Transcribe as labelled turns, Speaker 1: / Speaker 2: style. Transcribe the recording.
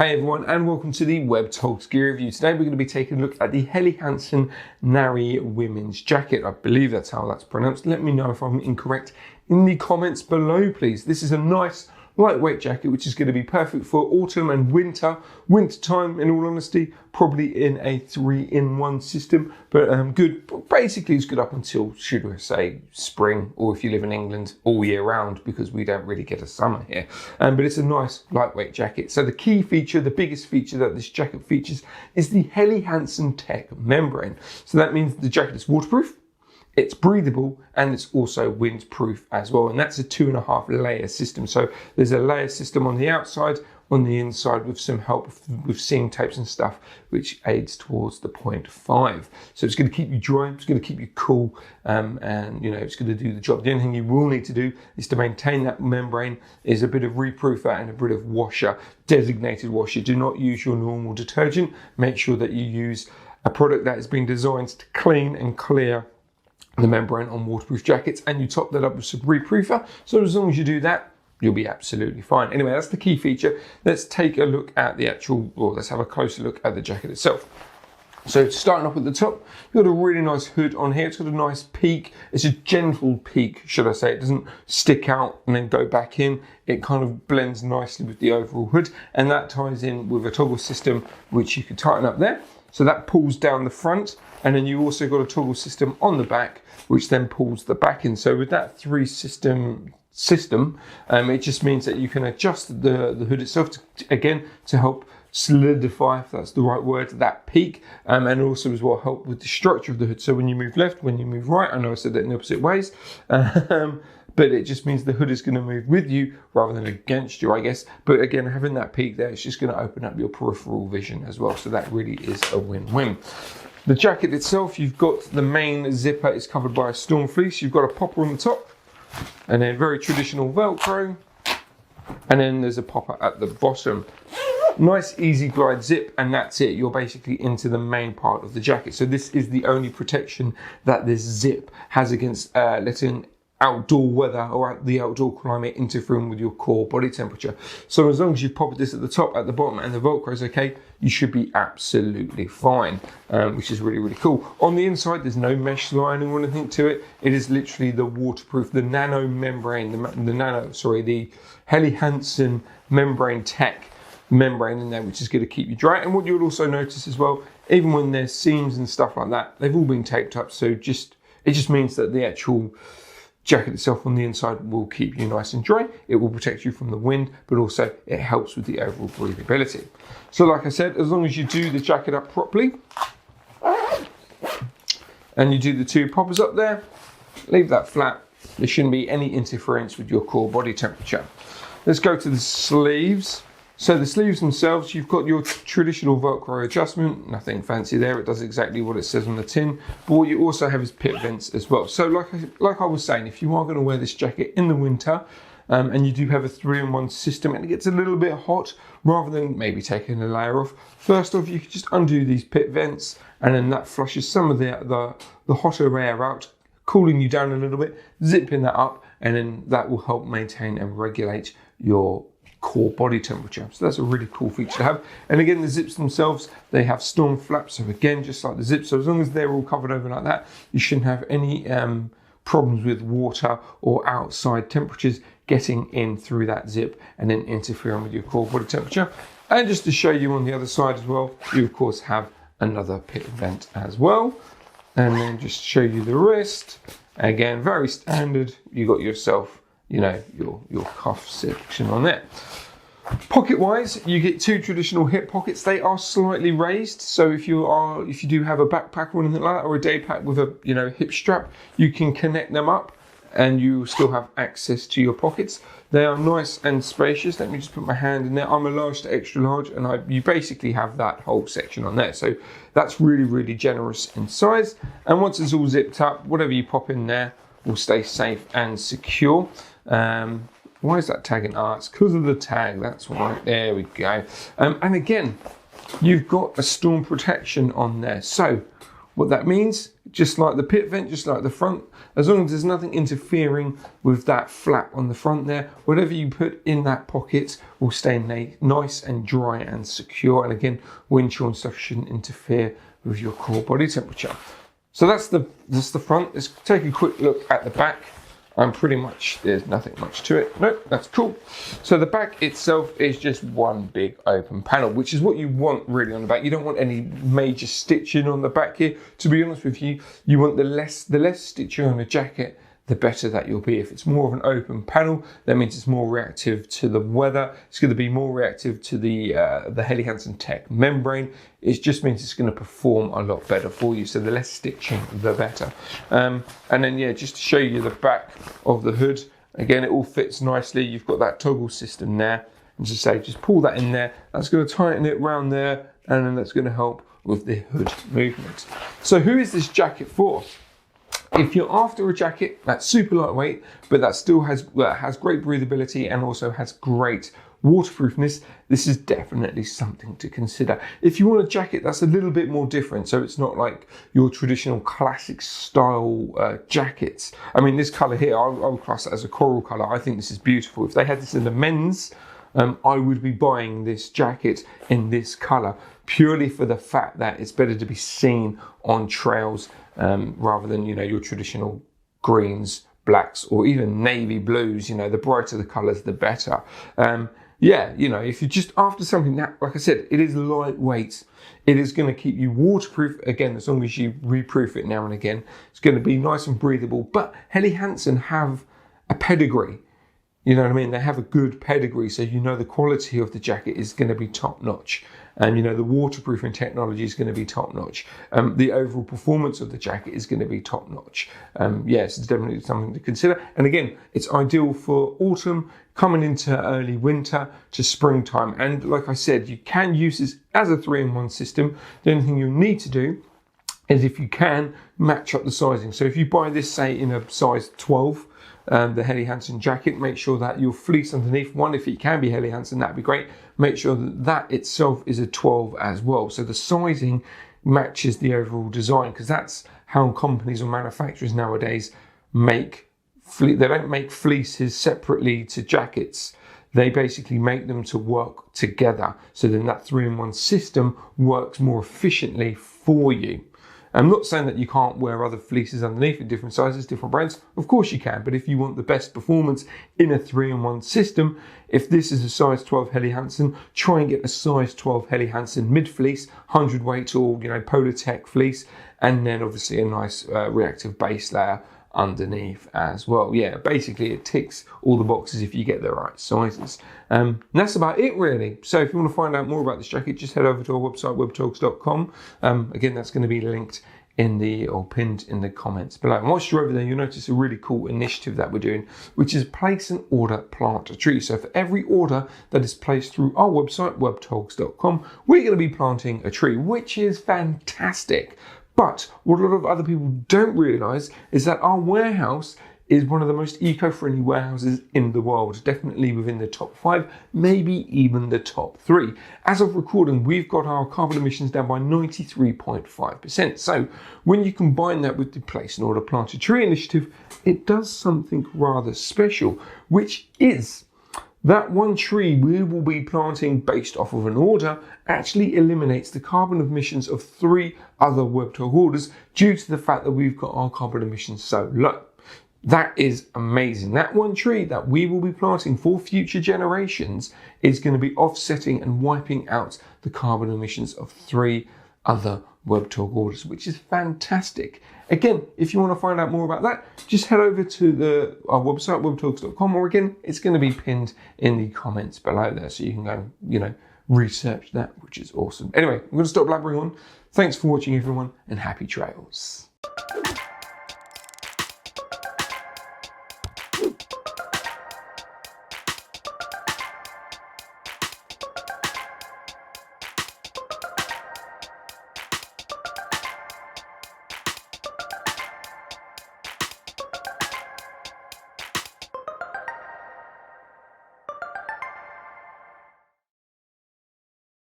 Speaker 1: Hey everyone, and welcome to the Webtogs gear review. Today we're going to be taking a look at the Helly Hansen Nari women's jacket. I believe that's how that's pronounced. Let me know if I'm incorrect in the comments below, please. This is a nice lightweight jacket which is going to be perfect for autumn and winter time, in all honesty, probably in a 3-in-1 system, but good. Basically it's good up until, should we say, spring, or if you live in England, all year round, because we don't really get a summer here. But it's a nice lightweight jacket. So the key feature, the biggest feature that this jacket features, is the Helly Hansen Tech membrane. So that means the jacket is waterproof, it's breathable, and it's also windproof as well. And that's a 2.5 layer system. So there's a layer system on the outside, on the inside, with some help with seam tapes and stuff, which aids towards the 0.5. So it's going to keep you dry, it's going to keep you cool, and it's going to do the job. The only thing you will need to do is to maintain that membrane is a bit of reproofer and a bit of washer, designated washer. Do not use your normal detergent. Make sure that you use a product that has been designed to clean and clear the membrane on waterproof jackets, and you top that up with some reproofer. So as long as you do that, you'll be absolutely fine. Anyway, that's the key feature. Let's take a look at the actual, or let's have a closer look at the jacket itself. So starting off at the top, you've got a really nice hood on here. It's got a nice peak. It's a gentle peak, should I say. It doesn't stick out and then go back in. It kind of blends nicely with the overall hood, and that ties in with a toggle system, which you can tighten up there. So that pulls down the front, and then you also got a toggle system on the back, which then pulls the back in. So with that system, it just means that you can adjust the hood itself to help solidify, if that's the right word, that peak, and also as well help with the structure of the hood. So when you move left, when you move right, I know I said that in the opposite ways, but it just means the hood is going to move with you rather than against you, I guess. But again, having that peak there, it's just going to open up your peripheral vision as well. So that really is a win-win. The jacket itself, you've got the main zipper is covered by a storm fleece. You've got a popper on the top, and then very traditional Velcro, and then there's a popper at the bottom. Nice easy glide zip, and that's it. You're basically into the main part of the jacket. So this is the only protection that this zip has against letting outdoor weather or the outdoor climate interfering with your core body temperature. So as long as you've popped this at the top, at the bottom, and the Velcro is okay, you should be absolutely fine, which is really, really cool. On the inside, there's no mesh lining or anything to it. It is literally the waterproof, the nano membrane, the Helly Hansen membrane tech membrane in there, which is going to keep you dry. And what you'll also notice as well, even when there's seams and stuff like that, they've all been taped up. So it just means that the actual jacket itself on the inside will keep you nice and dry. It will protect you from the wind, but also it helps with the overall breathability. So like I said, as long as you do the jacket up properly and you do the two poppers up there, leave that flat, there shouldn't be any interference with your core body temperature. Let's go to the sleeves. So the sleeves themselves, you've got your traditional Velcro adjustment, nothing fancy there. It does exactly what it says on the tin. But what you also have is pit vents as well. So like I was saying, if you are going to wear this jacket in the winter, and you do have a 3-in-1 system and it gets a little bit hot, rather than maybe taking a layer off, first off, you can just undo these pit vents, and then that flushes some of the hotter air out, cooling you down a little bit, zipping that up, and then that will help maintain and regulate your core body temperature. So that's a really cool feature to have. And again, the zips themselves, they have storm flaps. So again, just like the zips, so as long as they're all covered over like that, you shouldn't have any problems with water or outside temperatures getting in through that zip and then interfering with your core body temperature. And just to show you on the other side as well, you of course have another pit vent as well. And then just show you the wrist. Again, very standard. You got yourself, your cuff section on there. Pocket wise, you get two traditional hip pockets. They are slightly raised, so if you do have a backpack or anything like that, or a day pack with a hip strap, you can connect them up and you still have access to your pockets. They are nice and spacious. Let me just put my hand in there. I'm a large to extra large, and you basically have that whole section on there. So that's really, really generous in size. And once it's all zipped up, whatever you pop in there will stay safe and secure. Why is that tagging? It's because of the tag, that's right, there we go. And again, you've got a storm protection on there. So what that means just like the pit vent, just like the front. As long as there's nothing interfering with that flap on the front there, whatever you put in that pocket will stay nice and dry and secure. And again, wind chill and stuff shouldn't interfere with your core body temperature. So that's the front. Let's take a quick look at the back. There's nothing much to it. Nope, that's cool. So the back itself is just one big open panel, which is what you want really on the back. You don't want any major stitching on the back here. To be honest with you, you want the less stitching on the jacket, the better that you'll be. If it's more of an open panel, that means it's more reactive to the weather. It's going to be more reactive to the Helly Hansen Tech membrane. It just means it's going to perform a lot better for you. So the less stitching, the better. And then, yeah, just to show you the back of the hood. Again, it all fits nicely. You've got that toggle system there. And just pull that in there. That's going to tighten it around there. And then that's going to help with the hood movement. So who is this jacket for? If you're after a jacket that's super lightweight, but that still has great breathability and also has great waterproofness, this is definitely something to consider. If you want a jacket that's a little bit more different, so it's not like your traditional classic style jackets. I mean, this color here, I would class it as a coral color. I think this is beautiful. If they had this in the men's, I would be buying this jacket in this color purely for the fact that it's better to be seen on trails rather than, you know, your traditional greens, blacks, or even navy blues. You know, the brighter the colors, the better. Yeah, you know, if you're just after something that, like I said, it is lightweight, it is going to keep you waterproof, again, as long as you reproof it now and again. It's going to be nice and breathable. But Helly Hansen have a pedigree. You know what I mean? They have a good pedigree, so you know the quality of the jacket is going to be top notch. And you know the waterproofing technology is going to be top notch. The overall performance of the jacket is going to be top notch. Yes, it's definitely something to consider. And again, it's ideal for autumn, coming into early winter to springtime. And like I said, you can use this as a 3-in-1 system. The only thing you need to do is, if you can, match up the sizing. So if you buy this, say, in a size 12, the Helly Hansen jacket, make sure that your fleece underneath, one, if it can be Helly Hansen, that'd be great. Make sure that that itself is a 12 as well. So the sizing matches the overall design, because that's how companies or manufacturers nowadays make fleece. They don't make fleeces separately to jackets. They basically make them to work together. So then that 3-in-1 system works more efficiently for you. I'm not saying that you can't wear other fleeces underneath in different sizes, different brands. Of course you can, but if you want the best performance in a 3-in-1 system, if this is a size 12 Helly Hansen, try and get a size 12 Helly Hansen mid fleece, 100 weight or, you know, Polar Tech fleece, and then obviously a nice reactive base layer underneath as well. Yeah, basically it ticks all the boxes if you get the right sizes. And that's about it really. So if you want to find out more about this jacket, just head over to our website, webtogs.com. Again, that's going to be linked or pinned in the comments below. And whilst you're over there, you'll notice a really cool initiative that we're doing, which is place an order, plant a tree. So for every order that is placed through our website, webtogs.com, we're going to be planting a tree, which is fantastic. But what a lot of other people don't realise is that our warehouse is one of the most eco-friendly warehouses in the world, definitely within the top 5, maybe even the top 3. As of recording, we've got our carbon emissions down by 93.5%. So when you combine that with the Place an Order, Plant a Tree initiative, it does something rather special, which is that one tree we will be planting based off of an order actually eliminates the carbon emissions of 3 other Webtog orders due to the fact that we've got our carbon emissions so low. That is amazing. That one tree that we will be planting for future generations is going to be offsetting and wiping out the carbon emissions of 3 other Webtog orders, which is fantastic. Again, if you want to find out more about that, just head over to our website, webtogs.com, or again, it's going to be pinned in the comments below there, so you can go, you know, research that, which is awesome. Anyway, I'm going to stop blabbering on. Thanks for watching, everyone, and happy trails.